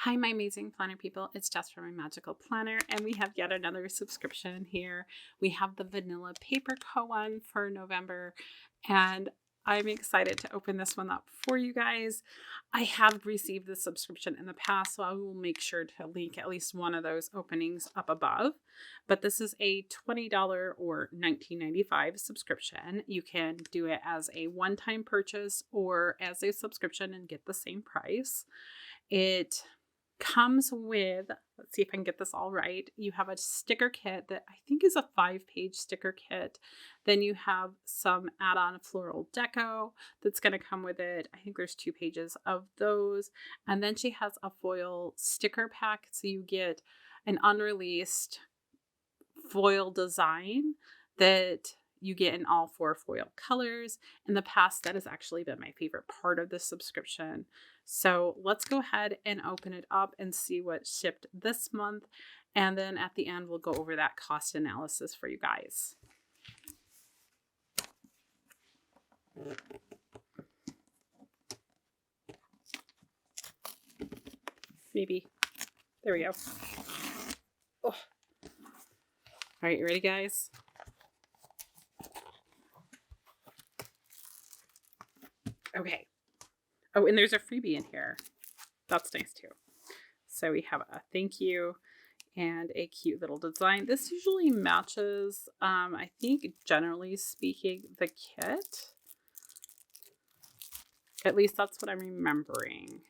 Hi, my amazing planner people. It's Jess from My Magical Planner, and we have yet another subscription here. We have the Vanilla Paper Koan for November, and I'm excited to open this one up for you guys. I have received this subscription in the past, so I will make sure to link at least one of those openings up above. But this is a $20 or $19.95 subscription. You can do it as a one-time purchase or as a subscription and get the same price. It comes with, let's see if I can get this all right. You have a sticker kit that I think is a 5-page sticker kit. Then you have some add-on floral deco that's going to come with it. I think there's 2 pages of those. And then she has a foil sticker pack. So you get an unreleased foil design that you get in all 4 foil colors. In the past, that has actually been my favorite part of the subscription. So let's go ahead and open it up and see what shipped this month. And then at the end, we'll go over that cost analysis for you guys. Maybe. There we go. Oh. All right, you ready, guys? Okay. Oh, and there's a freebie in here. That's nice too. So we have a thank you and a cute little design. This usually matches, I think, generally speaking, the kit. At least that's what I'm remembering.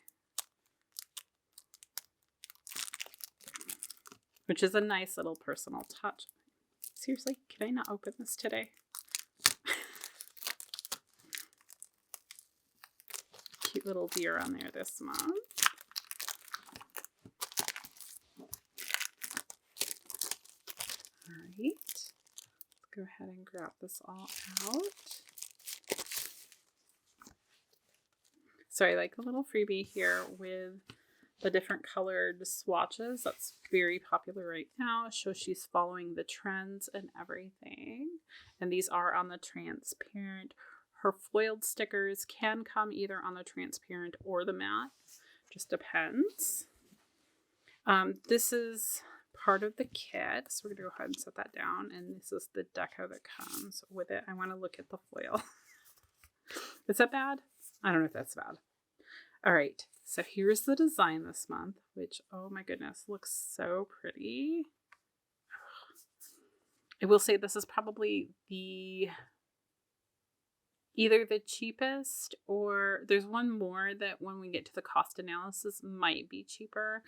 Which is a nice little personal touch. Seriously, can I not open this today? Cute little deer on there this month. All right, let's go ahead and grab this all out. So I like the little freebie here with the different colored swatches. That's very popular right now. Shows she's following the trends and everything. And these are on the transparent. Her foiled stickers can come either on the transparent or the matte. Just depends. This is part of the kit. So we're going to go ahead and set that down. And this is the deco that comes with it. I want to look at the foil. Is that bad? I don't know if that's bad. All right. So here's the design this month, which, oh my goodness, looks so pretty. I will say this is probably either the cheapest, or there's one more that when we get to the cost analysis might be cheaper.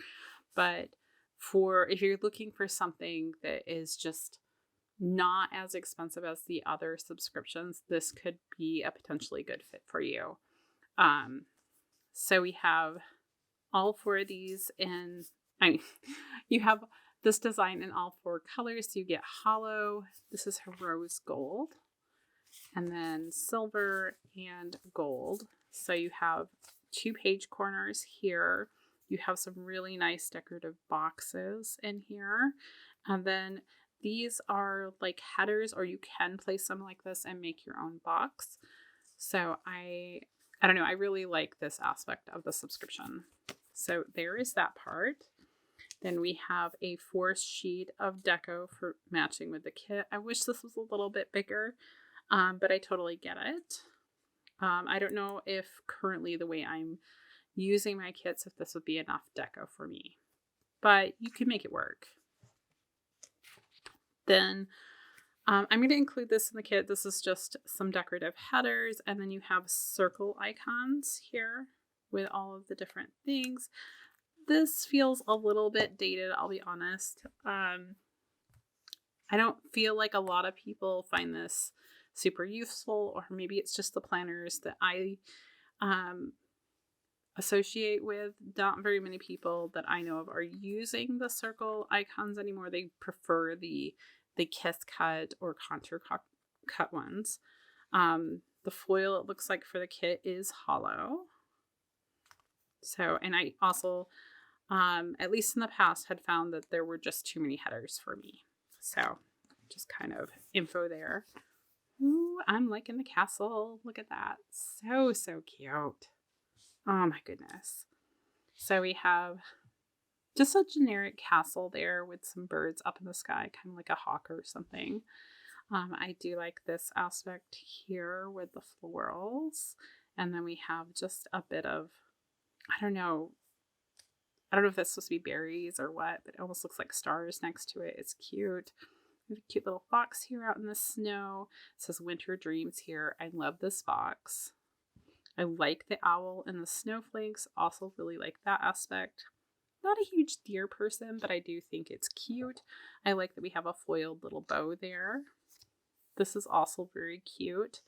But if you're looking for something that is just not as expensive as the other subscriptions, this could be a potentially good fit for you. So we have all 4 of these you have this design in all 4 colors. So you get hollow. This is her rose gold. And then silver and gold. So you have 2 page corners here. You have some really nice decorative boxes in here. And then these are like headers, or you can place them like this and make your own box. So I don't know. I really like this aspect of the subscription. So there is that part. Then we have a 4th sheet of deco for matching with the kit. I wish this was a little bit bigger. But I totally get it. I don't know if currently the way I'm using my kits, if this would be enough deco for me, but you can make it work. Then I'm going to include this in the kit. This is just some decorative headers, and then you have circle icons here with all of the different things. This feels a little bit dated, I'll be honest. I don't feel like a lot of people find this super useful, or maybe it's just the planners that I associate with. Not very many people that I know of are using the circle icons anymore. They prefer the kiss cut or contour cut ones. The foil, it looks like, for the kit is hollow. So, and I also, at least in the past, had found that there were just too many headers for me. So just kind of info there. Ooh, I'm liking the castle. Look at that. So cute. Oh my goodness. So we have Just a generic castle there with some birds up in the sky, kind of like a hawk or something. I do like this aspect here with the florals. And then we have just a bit of, I don't know. I don't know if that's supposed to be berries or what, but it almost looks like stars next to it. It's cute. We have a cute little fox here out in the snow. It says Winter Dreams here. I love this fox. I like the owl and the snowflakes. Also really like that aspect. Not a huge deer person, but I do think it's cute. I like that we have a foiled little bow there. This is also very cute.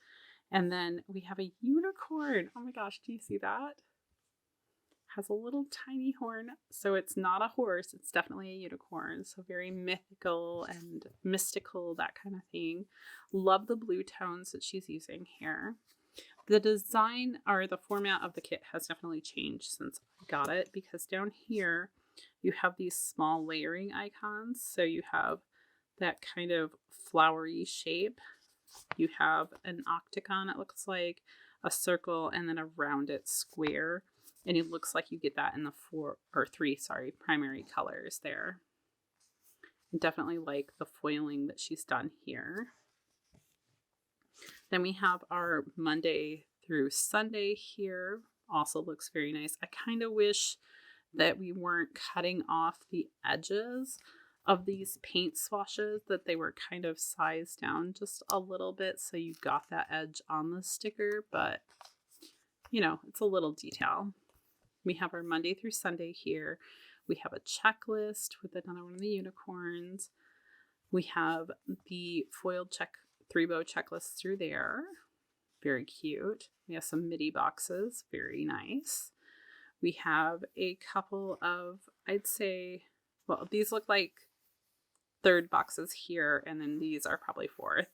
And then we have a unicorn. Oh my gosh, do you see that? Has a little tiny horn. So it's not a horse, it's definitely a unicorn. So very mythical and mystical, that kind of thing. Love the blue tones that she's using here. The design or the format of the kit has definitely changed since I got it, because down here you have these small layering icons. So you have that kind of flowery shape. You have an octagon, it looks like, a circle, and then a rounded square. And it looks like you get that in the three primary colors there. I definitely like the foiling that she's done here. Then we have our Monday through Sunday here. Also looks very nice. I kind of wish that we weren't cutting off the edges of these paint swashes, that they were kind of sized down just a little bit so you got that edge on the sticker, but you know, it's a little detail. We have our Monday through Sunday here. We have a checklist with another one of the unicorns. We have the foiled 3-bow checklist through there. Very cute. We have some midi boxes. Very nice. We have a couple of, I'd say, well, these look like third boxes here, and then these are probably fourth.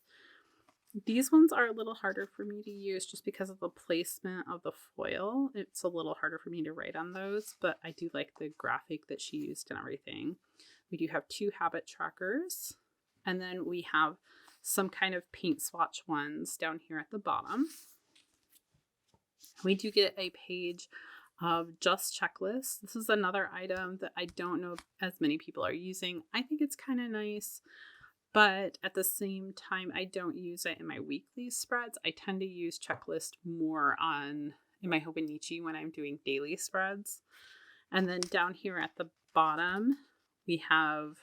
These ones are a little harder for me to use just because of the placement of the foil. It's a little harder for me to write on those, but I do like the graphic that she used and everything. We do have 2 habit trackers, and then we have some kind of paint swatch ones down here at the bottom. We do get a page of just checklists. This is another item that I don't know if as many people are using. I think it's kind of nice. But at the same time, I don't use it in my weekly spreads. I tend to use checklist more in my Hobonichi when I'm doing daily spreads. And then down here at the bottom, we have,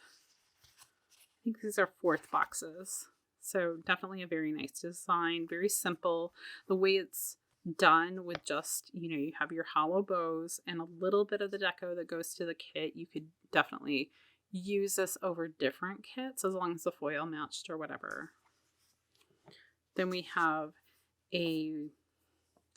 I think these are 4th boxes. So definitely a very nice design, very simple. The way it's done with just, you have your hollow bows and a little bit of the deco that goes to the kit. You could definitely use this over different kits as long as the foil matched or whatever. Then we have a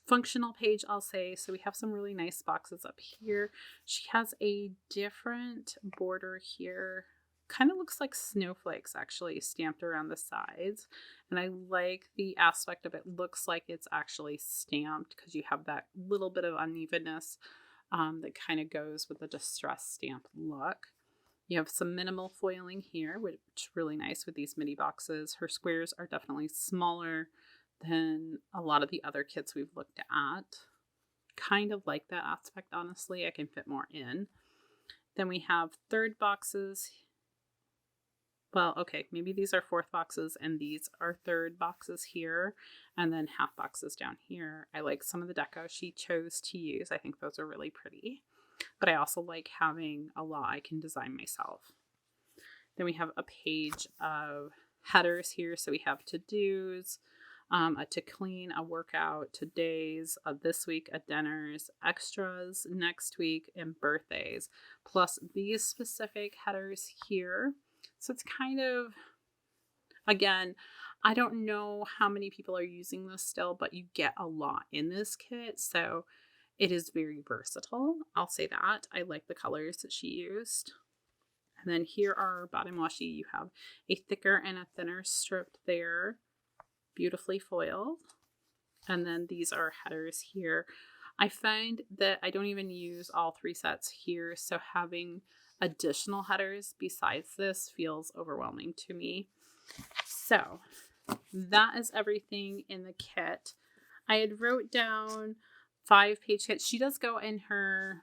functional page, I'll say. So we have some really nice boxes up here. She has a different border here. Kind of looks like snowflakes actually stamped around the sides. And I like the aspect of it. Looks like it's actually stamped because you have that little bit of unevenness that kind of goes with the distress stamp look. You have some minimal foiling here, which is really nice with these mini boxes. Her squares are definitely smaller than a lot of the other kits we've looked at. Kind of like that aspect, honestly. I can fit more in. Then we have 3rd boxes. Well, okay, maybe these are 4th boxes and these are 3rd boxes here, and then half boxes down here. I like some of the deco she chose to use. I think those are really pretty. But I also like having a lot I can design myself. Then we have a page of headers here. So we have to-dos, a to clean, a workout, today's, a this week, a dinners, extras next week, and birthdays. Plus these specific headers here. So it's kind of, again, I don't know how many people are using this still, but you get a lot in this kit. So it is very versatile. I'll say that. I like the colors that she used. And then here are our bottom washi. You have a thicker and a thinner strip there, beautifully foiled. And then these are headers here. I find that I don't even use all 3 sets here, so having additional headers besides this feels overwhelming to me. So that is everything in the kit. I had wrote down 5-page kit. She does go in her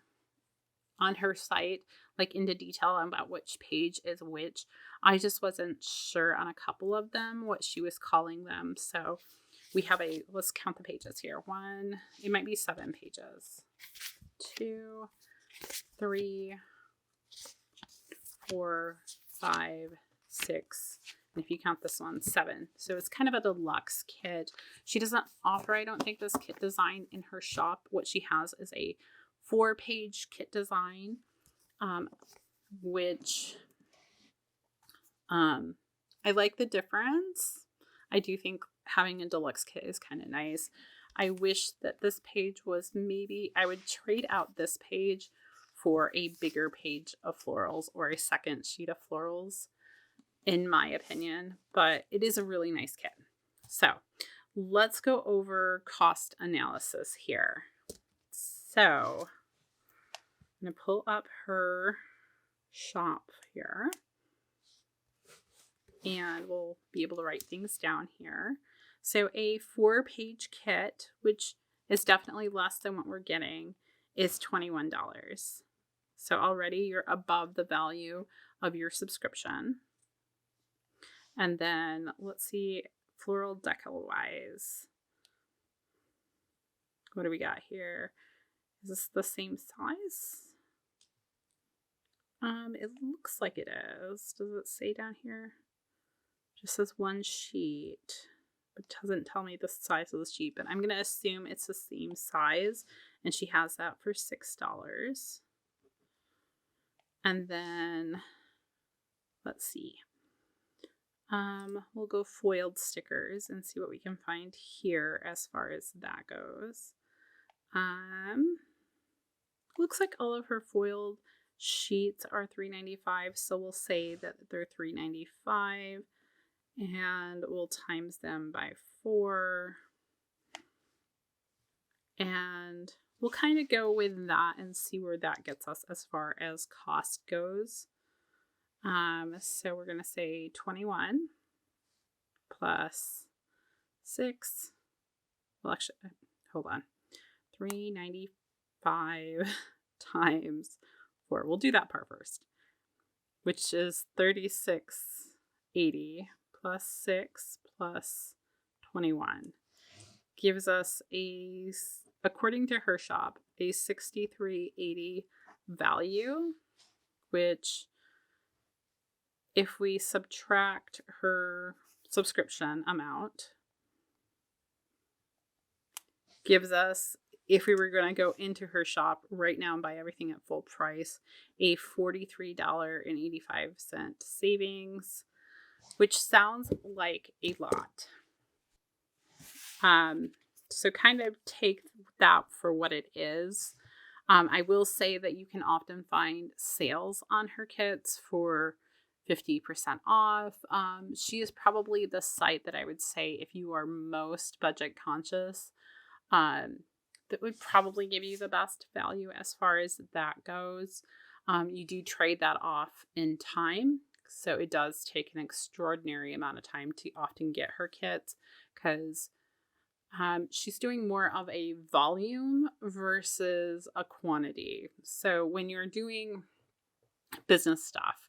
on her site, like into detail about which page is which. I just wasn't sure on a couple of them what she was calling them. So we have let's count the pages here. One, it might be 7 pages. 2, 3, 4, 5, 6. And if you count this one, 7. So it's kind of a deluxe kit. She doesn't offer, I don't think, this kit design in her shop. What she has is a 4-page kit design, which I like the difference. I do think having a deluxe kit is kind of nice. I wish that this page was I would trade out this page for a bigger page of florals or a second sheet of florals, in my opinion, but it is a really nice kit. So let's go over cost analysis here. So I'm going to pull up her shop here, and we'll be able to write things down here. So a 4-page kit, which is definitely less than what we're getting, is $21. So already you're above the value of your subscription. And then let's see, floral decal wise. What do we got here? Is this the same size? It looks like it is. Does it say down here? Just says 1 sheet, but doesn't tell me the size of the sheet, but I'm going to assume it's the same size, and she has that for $6. And then let's see. We'll go foiled stickers and see what we can find here as far as that goes. Looks like all of her foiled sheets are $3.95, so we'll say that they're $3.95, and we'll times them by 4, and we'll kind of go with that and see where that gets us as far as cost goes. So we're going to say 21 plus 6. Well, actually, hold on. 395 times 4. We'll do that part first, which is 3680 plus 6 plus 21 gives us according to her shop, a $63.80 value, which if we subtract her subscription amount, gives us, if we were going to go into her shop right now and buy everything at full price, a $43.85 savings, which sounds like a lot. So kind of take that for what it is. I will say that you can often find sales on her kits for 50% off. She is probably the site that I would say, if you are most budget conscious, that would probably give you the best value as far as that goes. You do trade that off in time, so it does take an extraordinary amount of time to often get her kits, because she's doing more of a volume versus a quantity. So when you're doing business stuff,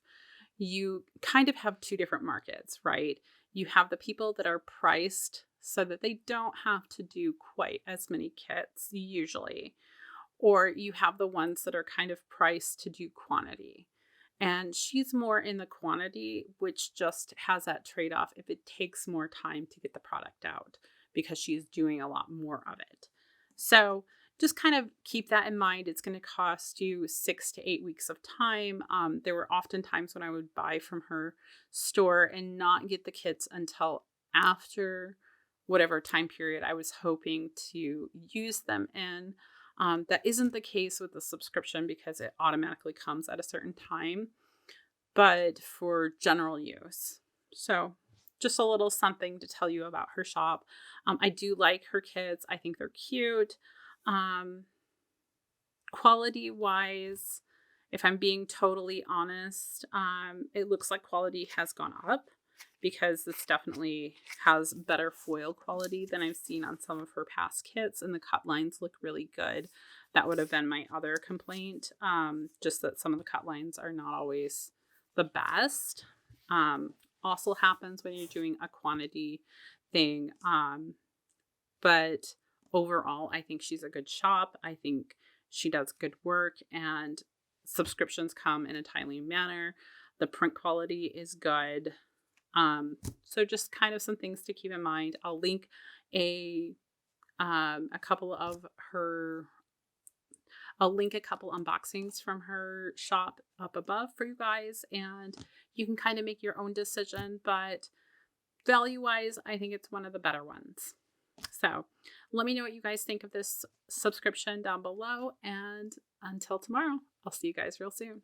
you kind of have 2 different markets, right? You have the people that are priced so that they don't have to do quite as many kits usually, or you have the ones that are kind of priced to do quantity. And she's more in the quantity, which just has that trade-off if it takes more time to get the product out, because she's doing a lot more of it. So just kind of keep that in mind. It's going to cost you 6 to 8 weeks of time. There were often times when I would buy from her store and not get the kits until after whatever time period I was hoping to use them in. That isn't the case with the subscription, because it automatically comes at a certain time, but for general use. So just a little something to tell you about her shop. I do like her kits. I think they're cute. Quality wise, if I'm being totally honest, it looks like quality has gone up, because this definitely has better foil quality than I've seen on some of her past kits, and the cut lines look really good. That would have been my other complaint. Just that some of the cut lines are not always the best. Also happens when you're doing a quantity thing. But overall, I think she's a good shop. I think she does good work, and subscriptions come in a timely manner. The print quality is good. So just kind of some things to keep in mind. I'll link a couple of her I'll link a couple unboxings from her shop up above for you guys, and you can kind of make your own decision, but value wise, I think it's one of the better ones. So let me know what you guys think of this subscription down below, and until tomorrow, I'll see you guys real soon.